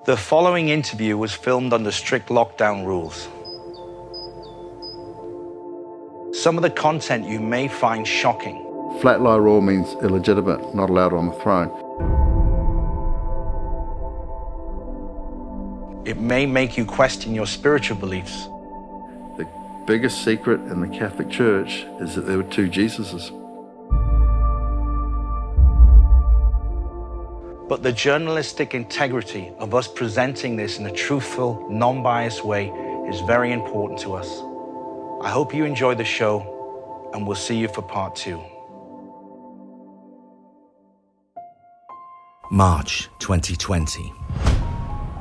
The following interview was filmed under strict lockdown rules. Some of the content you may find shocking. Flat lie rule means illegitimate, not allowed on the throne. It may make you question your spiritual beliefs. The biggest secret in the Catholic Church is that there were two Jesuses. But the journalistic integrity of us presenting this in a truthful, non-biased way is very important to us. I hope you enjoy the show, and we'll see you for part 2. March 2020.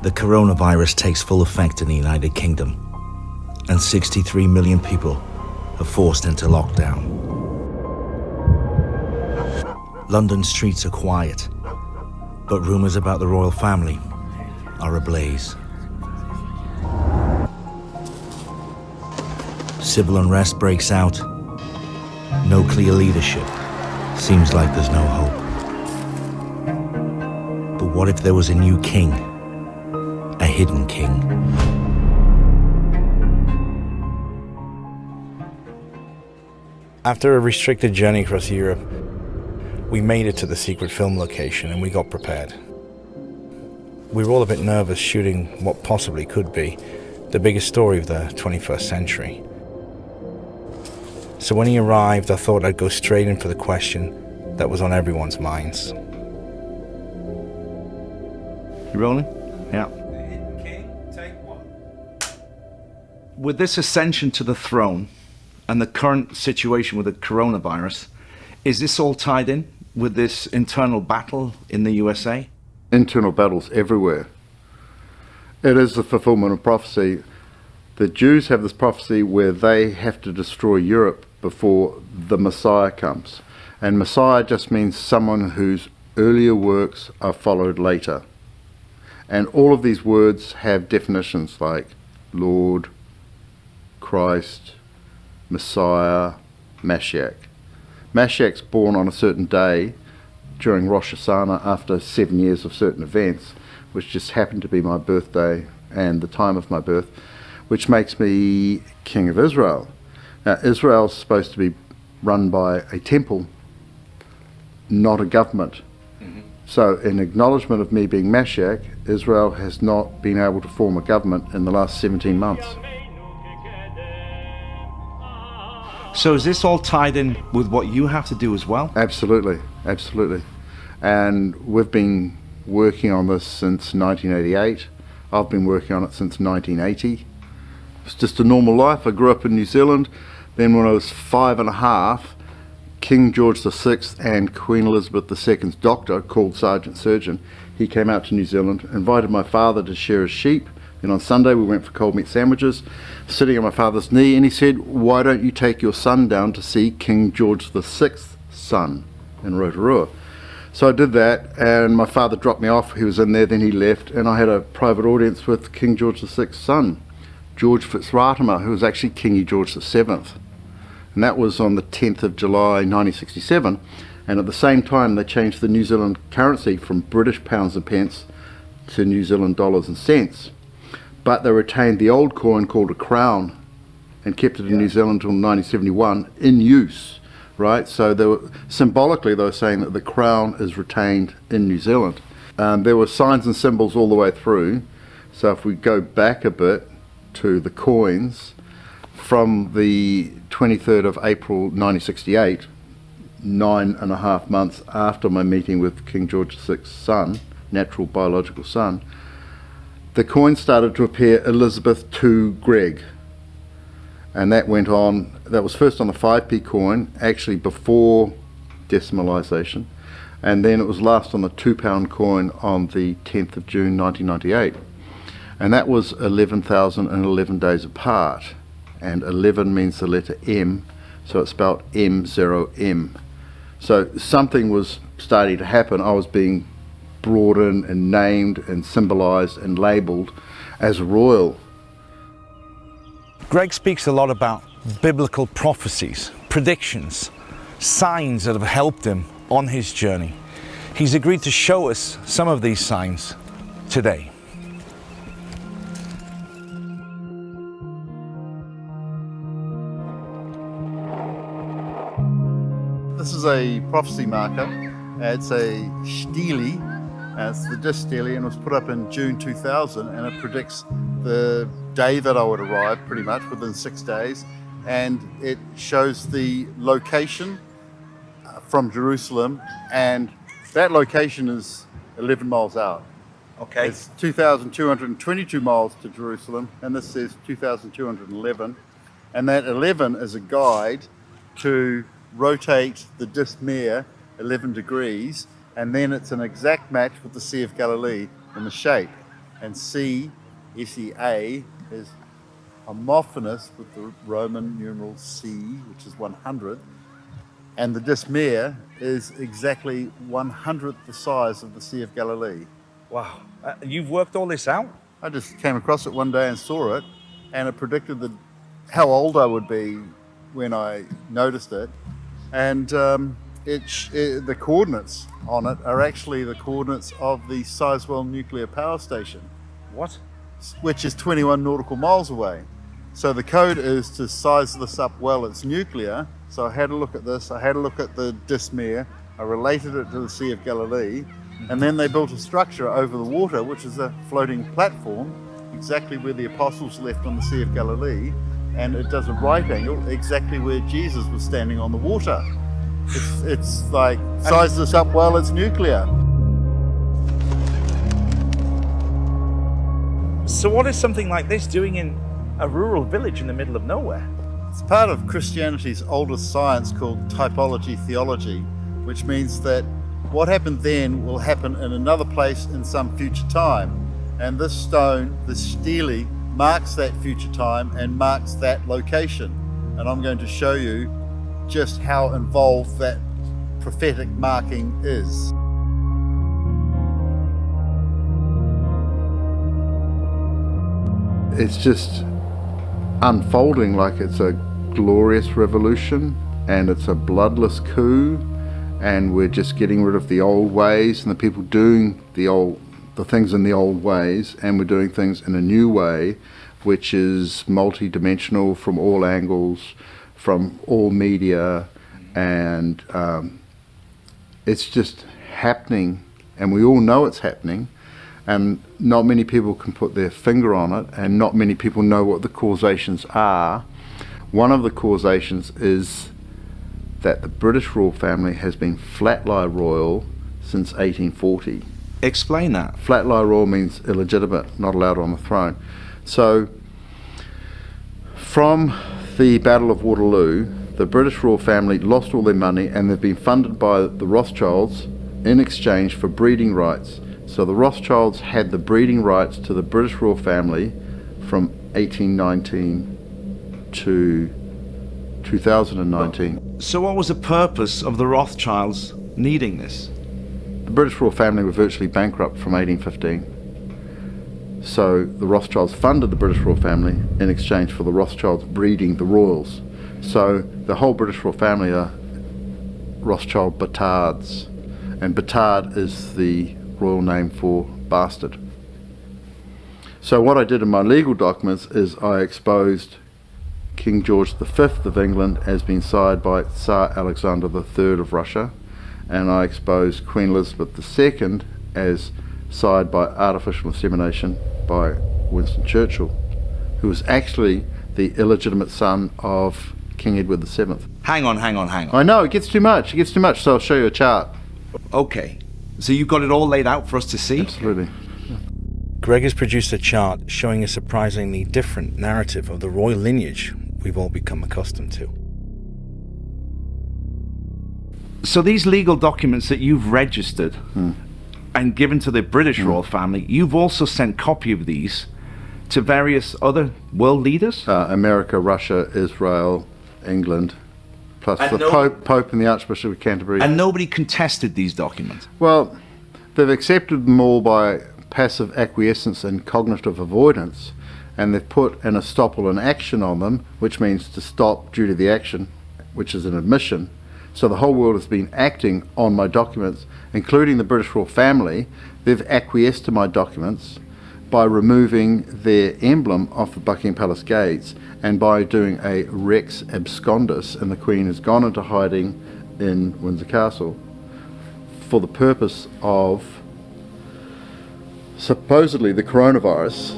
The coronavirus takes full effect in the United Kingdom, and 63 million people are forced into lockdown. London streets are quiet, but rumours about the royal family are ablaze. Civil unrest breaks out. No clear leadership. Seems like there's no hope. But what if there was a new king? A hidden king? After a restricted journey across Europe, we made it to the secret film location and we got prepared. We were all a bit nervous shooting what possibly could be the biggest story of the 21st century. So when he arrived, I thought I'd go straight in for the question that was on everyone's minds. You rolling? Yeah. The Hidden King, take 1. With this ascension to the throne and the current situation with the coronavirus, is this all tied in with this internal battle in the USA? Internal battles everywhere. It is the fulfillment of prophecy. The Jews have this prophecy where they have to destroy Europe before the Messiah comes. And Messiah just means someone whose earlier works are followed later. And all of these words have definitions like Lord, Christ, Messiah, Mashiach. Mashiach's born on a certain day during Rosh Hashanah after 7 years of certain events, which just happened to be my birthday and the time of my birth, which makes me King of Israel. Now, Israel's supposed to be run by a temple, not a government. So in acknowledgement of me being Mashiach, Israel has not been able to form a government in the last 17 months. So is this all tied in with what you have to do as well? Absolutely, absolutely. And we've been working on this since 1988. I've been working on it since 1980. It's just a normal life. I grew up in New Zealand. Then when I was 5.5, King George VI and Queen Elizabeth II's doctor, called Sergeant Surgeon, he came out to New Zealand, invited my father to shear his sheep. Then on Sunday we went for cold meat sandwiches, sitting on my father's knee, and he said, "Why don't you take your son down to see King George VI's son in Rotorua?" So I did that, and my father dropped me off. He was in there, then he left, and I had a private audience with King George VI's son, George Fitzratimer, who was actually King George VII. And that was on the 10th of July 1967, and at the same time they changed the New Zealand currency from British pounds and pence to New Zealand dollars and cents. But they retained the old coin called a crown and kept it in New Zealand until 1971 in use, right? So they were, symbolically they were saying that the crown is retained in New Zealand. There were signs and symbols all the way through. So if we go back a bit to the coins, from the 23rd of April 1968, 9.5 months after my meeting with King George VI's son, natural biological son, the coins started to appear Elizabeth to Greg. And that went on, that was first on the 5p coin, actually before decimalisation, and then it was last on the £2 coin on the 10th of June 1998. And that was 11,011 days apart. And 11 means the letter M, so it's spelled M0M. So something was starting to happen. I was being brought in and named and symbolised and labelled as royal. Greg speaks a lot about biblical prophecies, predictions, signs that have helped him on his journey. He's agreed to show us some of these signs today. is a prophecy marker. It's a stele. It's the disc stele, and it was put up in June 2000, and it predicts the day that I would arrive, pretty much within 6 days, and it shows the location from Jerusalem, and that location is 11 miles out. Okay. It's 2,222 miles to Jerusalem, and this says 2,211, and that 11 is a guide to rotate the disc mirror 11 degrees, and then it's an exact match with the Sea of Galilee in the shape. And C, S-E-A, is homophonous with the Roman numeral C, which is 100. And the disc mirror is exactly 100th the size of the Sea of Galilee. Wow. You've worked all this out? I just came across it one day and saw it, and it predicted how old I would be when I noticed it. And the coordinates on it are actually the coordinates of the Sizewell nuclear power station. What? Which is 21 nautical miles away. So the code is to size this up well, it's nuclear. So I had a look at this, I had a look at the disc mirror, I related it to the Sea of Galilee, and then they built a structure over the water, which is a floating platform, exactly where the apostles left on the Sea of Galilee, and it does a right angle exactly where Jesus was standing on the water. It's like, size this up well, it's nuclear. So what is something like this doing in a rural village in the middle of nowhere? It's part of Christianity's oldest science called typology theology, which means that what happened then will happen in another place in some future time. And this stone, this stele, marks that future time and marks that location. And I'm going to show you just how involved that prophetic marking is. It's just unfolding like it's a glorious revolution, and it's a bloodless coup, and we're just getting rid of the old ways and the people doing the things in the old ways, and we're doing things in a new way, which is multi-dimensional from all angles, from all media, and it's just happening, and we all know it's happening, and not many people can put their finger on it, and not many people know what the causations are. One of the causations is that the British royal family has been flat-lie royal since 1840. Explain that. Flat-lie royal means illegitimate, not allowed on the throne. So from the Battle of Waterloo, the British royal family lost all their money, and they've been funded by the Rothschilds in exchange for breeding rights. So the Rothschilds had the breeding rights to the British royal family from 1819 to 2019. So what was the purpose of the Rothschilds needing this? The British royal family were virtually bankrupt from 1815. So the Rothschilds funded the British royal family in exchange for the Rothschilds breeding the royals. So the whole British royal family are Rothschild Batards, and Batard is the royal name for bastard. So what I did in my legal documents is I exposed King George V of England as being sired by Tsar Alexander III of Russia, and I exposed Queen Elizabeth II as sired by artificial insemination by Winston Churchill, who was actually the illegitimate son of King Edward VII. Hang on. I know, it gets too much, so I'll show you a chart. Okay, so you've got it all laid out for us to see? Absolutely. Greg has produced a chart showing a surprisingly different narrative of the royal lineage we've all become accustomed to. So these legal documents that you've registered and given to the British royal family, you've also sent copy of these to various other world leaders? America, Russia, Israel, England, plus And the Pope and the Archbishop of Canterbury. And nobody contested these documents? Well, they've accepted them all by passive acquiescence and cognitive avoidance, and they've put an estoppel in action on them, which means to stop due to the action, which is an admission. So the whole world has been acting on my documents, including the British royal family. They've acquiesced to my documents by removing their emblem off the Buckingham Palace gates, and by doing a Rex Abscondus, and the Queen has gone into hiding in Windsor Castle for the purpose of supposedly the coronavirus.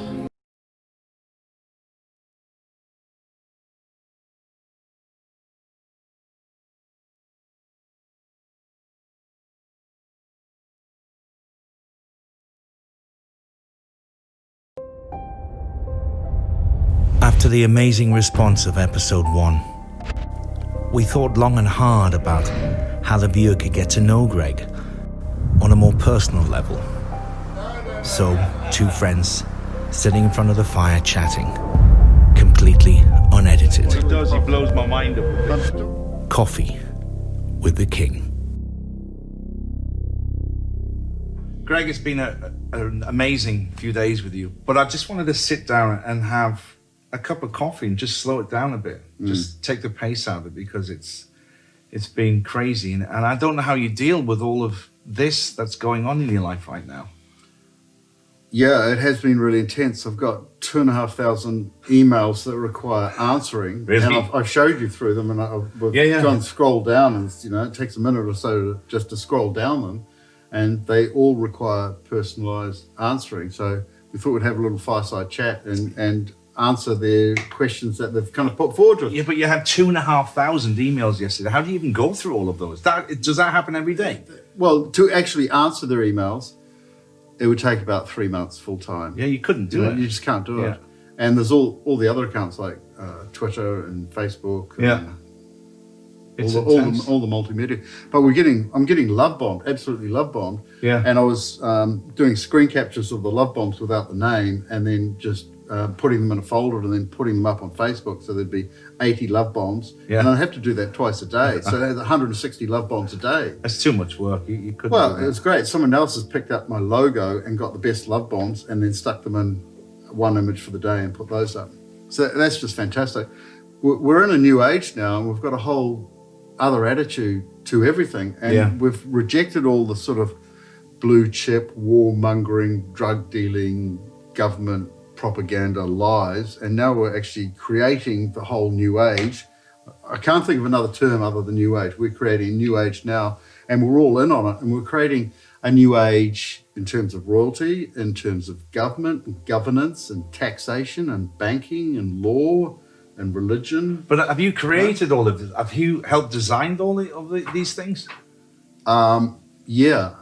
After the amazing response of episode 1, we thought long and hard about how the viewer could get to know Greg on a more personal level. So, two friends sitting in front of the fire chatting, completely unedited. He does, he blows my mind up. Coffee with the King. Greg, it's been an amazing few days with you, but I just wanted to sit down and have a cup of coffee and just slow it down a bit, just take the pace out of it, because it's been crazy, and I don't know how you deal with all of this that's going on in your life right now. Yeah, it has been really intense. I've got 2,500 emails that require answering. Really? And I've showed you through them, and I've gone scroll down, and it takes a minute or so just to scroll down them, and they all require personalised answering. So we thought we'd have a little fireside chat and answer their questions that they've kind of put forward to us. Yeah, but you had 2,500 emails yesterday. How do you even go through all of those? Does that happen every day? Well, to actually answer their emails, it would take about 3 months full time. Yeah, you couldn't do it. You just can't do Yeah. it. And there's all the other accounts like Twitter and Facebook. Yeah. And It's all the multimedia. But I'm getting love bombed, absolutely love bombed. Yeah. And I was doing screen captures of the love bombs without the name, and then just putting them in a folder and then putting them up on Facebook. So there'd be 80 love bombs. Yeah. And I'd have to do that twice a day. So there's 160 love bombs a day. That's too much work. You couldn't Well, do it that. was great. Someone else has picked up my logo and got the best love bombs and then stuck them in one image for the day and put those up. So that's just fantastic. We're in a new age now, and we've got a whole other attitude to everything. And we've rejected all the sort of blue chip, warmongering, drug dealing, government propaganda lies. And now we're actually creating the whole new age. I can't think of another term other than new age. We're creating a new age now, and we're all in on it. And we're creating a new age in terms of royalty, in terms of government and governance and taxation and banking and law and religion. But have you created all of this? Have you helped design all of these things? Yeah.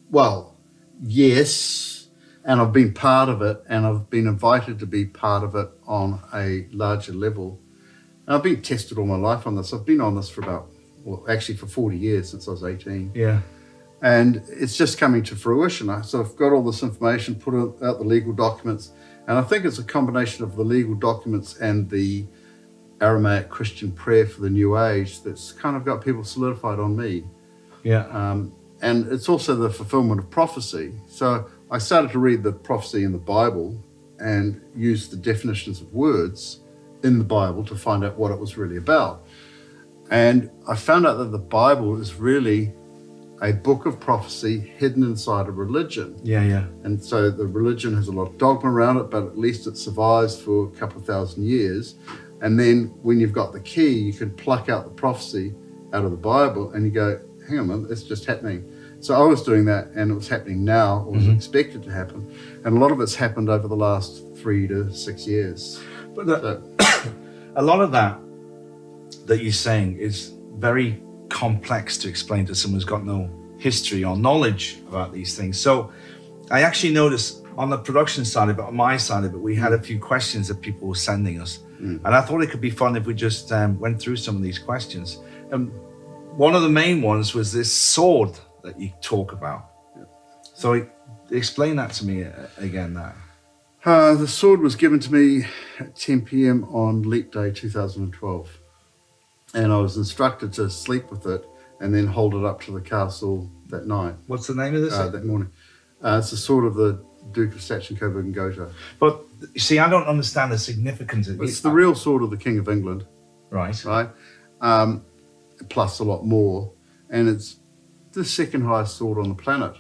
Well, yes. And I've been part of it, and I've been invited to be part of it on a larger level. And I've been tested all my life on this. I've been on this for for 40 years, since I was 18. Yeah. And it's just coming to fruition. So I've got all this information, put out the legal documents, and I think it's a combination of the legal documents and the Aramaic Christian prayer for the new age that's kind of got people solidified on me. Yeah. And it's also the fulfillment of prophecy. So I started to read the prophecy in the Bible and use the definitions of words in the Bible to find out what it was really about. And I found out that the Bible is really a book of prophecy hidden inside a religion. Yeah. And so the religion has a lot of dogma around it, but at least it survives for a couple of thousand years. And then when you've got the key, you can pluck out the prophecy out of the Bible and you go, hang on a minute, it's just happening. So I was doing that, and it was happening now, or was expected to happen. And a lot of it's happened over the last 3 to 6 years. But a lot of that you're saying is very complex to explain to someone who's got no history or knowledge about these things. So I actually noticed on the production side of it, on my side of it, we had a few questions that people were sending us. And I thought it could be fun if we just went through some of these questions. One of the main ones was this sword that you talk about. Yeah. So explain that to me again now. The sword was given to me at 10 p.m. on Leap Day 2012. And I was instructed to sleep with it and then hold it up to the castle that night. What's the name of this? That morning. It's the sword of the Duke of Saxon, Coburg and Gotha. But you see, I don't understand the significance of it. It's the real sword of the King of England. Right. Right? Plus a lot more. And it's the second highest sword on the planet.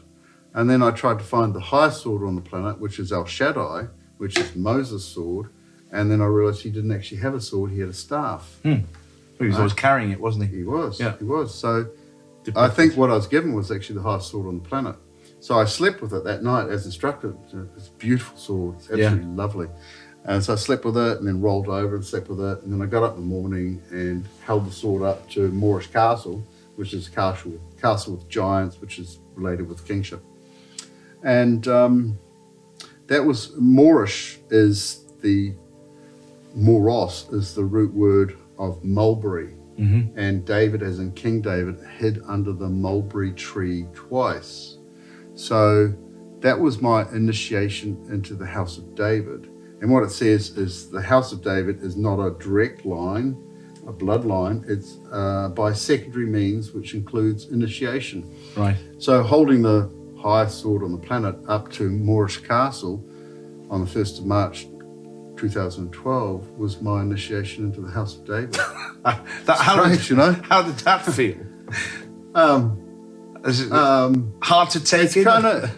And then I tried to find the highest sword on the planet, which is El Shaddai, which is Moses' sword. And then I realized he didn't actually have a sword, he had a staff. He was always carrying it, wasn't he? He was. Yeah. He was. So I think what I was given was actually the highest sword on the planet. So I slept with it that night as instructed. It's a beautiful sword. It's absolutely lovely. And so I slept with it and then rolled over and slept with it. And then I got up in the morning and held the sword up to Moorish Castle, which is a castle with giants, which is related with kingship. And that was Moorish is the Moros is the root word of mulberry. And David, as in King David, hid under the mulberry tree twice. So that was my initiation into the House of David. And what it says is the House of David is not a direct line, a bloodline. It's by secondary means, which includes initiation. Right. So holding the highest sword on the planet up to Moorish Castle on the 1st of March 2012 was my initiation into the House of David. Strange, you know? How did that feel? Is it hard to take in? Kind of,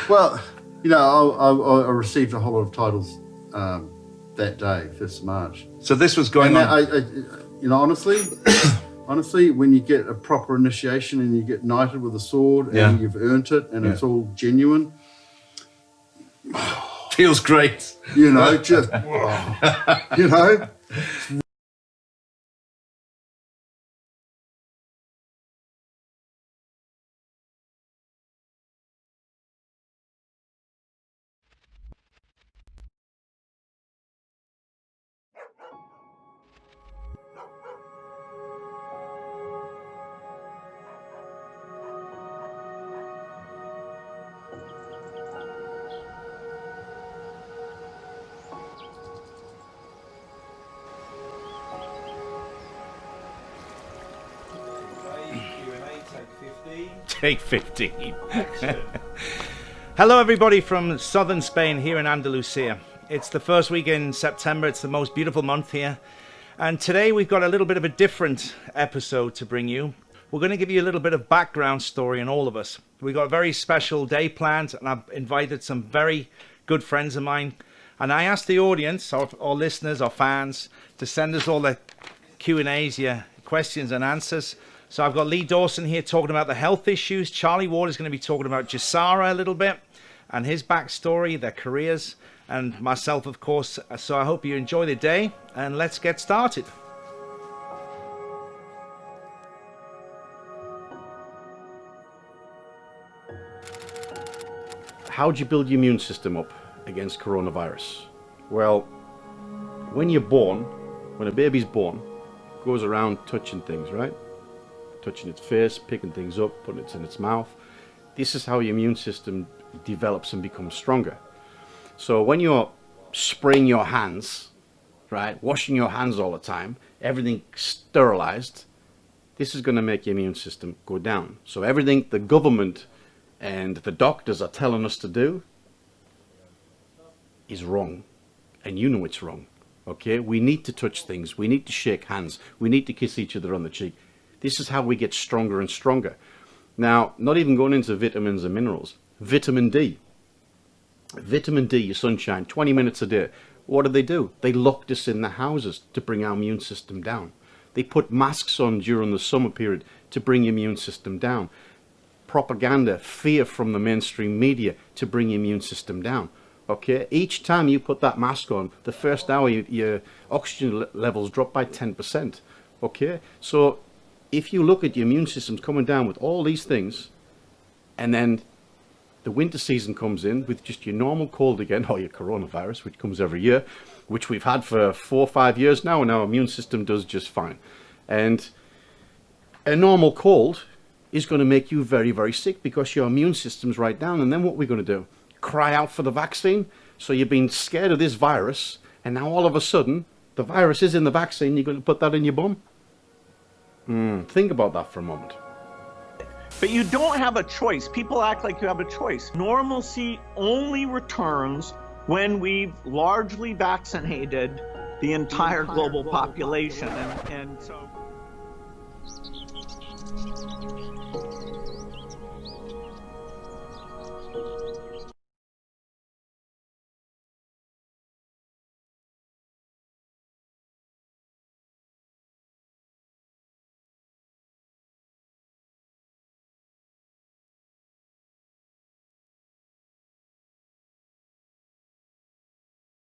well, you know, I received a whole lot of titles that day, 1st of March. So this was going on. You know, honestly, when you get a proper initiation and you get knighted with a sword and you've earned it and it's all genuine, feels great. You know, just, you know. Take 15. Hello everybody from southern Spain here in Andalusia. It's the first week in September. It's the most beautiful month here. And today we've got a little bit of a different episode to bring you. We're going to give you a little bit of background story on all of us. We've got a very special day planned and I've invited some very good friends of mine. And I asked the audience, our listeners, our fans, to send us all the Q&As, your questions and answers. So I've got Lee Dawson here talking about the health issues. Charlie Ward is going to be talking about Jasara a little bit and his backstory, their careers, and myself, of course. So I hope you enjoy the day and let's get started. How do you build your immune system up against coronavirus? Well, when you're born, when a baby's born, it goes around touching things, right? Touching its face, picking things up, putting it in its mouth. This is how your immune system develops and becomes stronger. So when you're spraying your hands, right, washing your hands all the time, everything sterilized, this is going to make your immune system go down. So everything the government and the doctors are telling us to do is wrong, and you know it's wrong. Okay, we need to touch things, we need to shake hands, we need to kiss each other on the cheek. This is how we get stronger and stronger. Now, not even going into vitamins and minerals. Vitamin D. Vitamin D, your sunshine, 20 minutes a day. What do? They locked us in the houses to bring our immune system down. They put masks on during the summer period to bring your immune system down. Propaganda, fear from the mainstream media to bring your immune system down. Okay, each time you put that mask on, the first hour your oxygen levels drop by 10%. Okay, so if you look at your immune system's coming down with all these things, and then the winter season comes in with just your normal cold again, or your coronavirus, which comes every year, which we've had for 4 or 5 years now, and our immune system does just fine. And a normal cold is going to make you very, very sick because your immune system's right down. And then what we're going to do? Cry out for the vaccine? So you've been scared of this virus, and now all of a sudden, the virus is in the vaccine, you're going to put that in your bum? Think about that for a moment. But you don't have a choice. People act like you have a choice. Normalcy only returns when we've largely vaccinated the entire global population. And so...